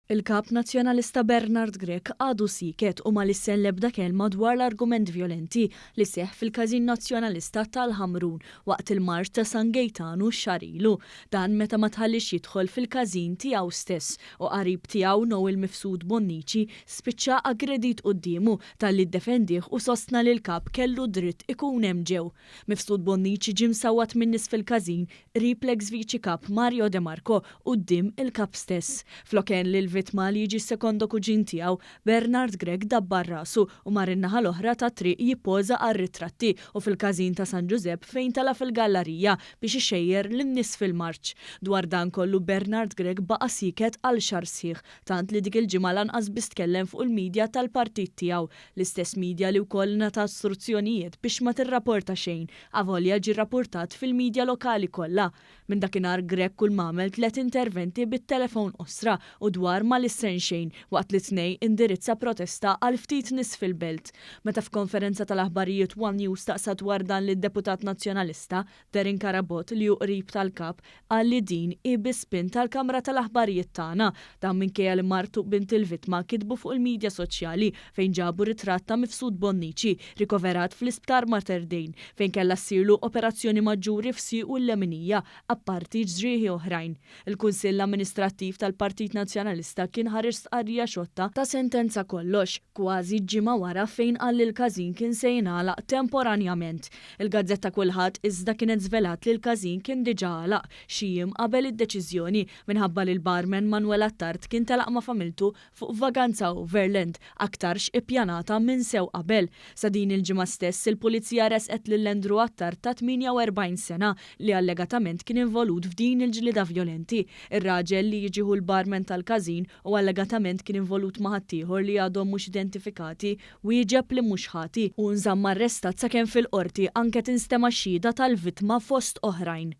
Il-kap nazzjonalista Bernard Grech għadu siket u ma lissen lebda kelma dwar l-argument violenti li seħ fil-kazin nazzjonalista tal-Ħamrun waqt il-Marċ ta' San Gejtanu xarilu. Dan meta ma tħallix jidħol fil-kazin tiegħu stess u qarib tiegħu Noel Mifsud Bonnici spiċċa aggredit qudiemu tal-li ddefendih u sostna li l-kap kellu dritt ikun hemm ġew. Mifsud Bonnici ġie msawwat min nies fil-kazin qrib l-ex viċi kap Mario De Marco quddiem il-kap stess. Floken li l-vittma li jiġi sekondo kuġin tiegħu Bernard Grech dabbar rasu u mar in-naħa l-oħra ta' triq jippoża għar-ritratti u fil-każin ta' San Giuseppe fejn tala fil-gallerija biex ixejjer lin-nies fil-marċ. Dwar dan kollu Bernard Grech baqa' siket għal xahar sħiħ tant li dik il-ġimgħa lanqas biss tkellem fuq il-midja tal-partit tiegħu, l-istess midja li wkoll ngħata istruzzjonijiet biex ma tirrapporta xejn, avolja ġie rrapportat fil-midja lokali kollha. Minn dakinhar Grech kull m'għamel 3 interventi bit-telefon osra u dwar ma lissen xejn waqt li tnej indirizza protesta għal ftit nies fil-belt. Meta f'konferenza tal-aħbarijiet One News taqsa dwar dan lid-deputat nazzjonalista Darin Karabot li hu qrib tal-kap qal li din hi bispin tal-Kamra tal-Aħbarijiet tagħna dan minkejja li martu bint il-vittma kitbu fuq il-midja soċjali fejn ġabu ritratt ta' Mifsud Bonnici rikoverat fl-Isptar Mater Dei fejn kellha ssirlu operazzjoni maġġuri f'Sieq u l-Leminija apparti ġrieħi oħrajn. Il-Kunsill Amministrattiv tal-Partit Nazzjonalista kien ħareġ stqarrija xotta ta' sentenza kollox, kważi ġimgħa wara fejn qal li l-każin kien se jingħalaq temporanjament. Il-Gazzetta Kulħadd iżda kienet żvelat li l-każin kien diġà għalaq xi jiem qabel id-deċiżjoni minħabba li l-barman Manuel Attard kien telaq ma' familtu fuq vaganza Overland aktarx ippjanata minn sew qabel. Sa din il-ġimgħa stess il-Pulizija resqet lil Andrew Attard ta' 48 sena li allegatament kien involut f'din il-ġlieda violenti. Ir-raġel li jiġiħu l-barman tal-każin u allegatament kien involut ma' ħaddieħor li għadhom mhux identifikati wieġeb li mhux ħati u nżamm arrestat sakemm fil-qorti anke tinstema' xhieda tal-vittma fost oħrajn.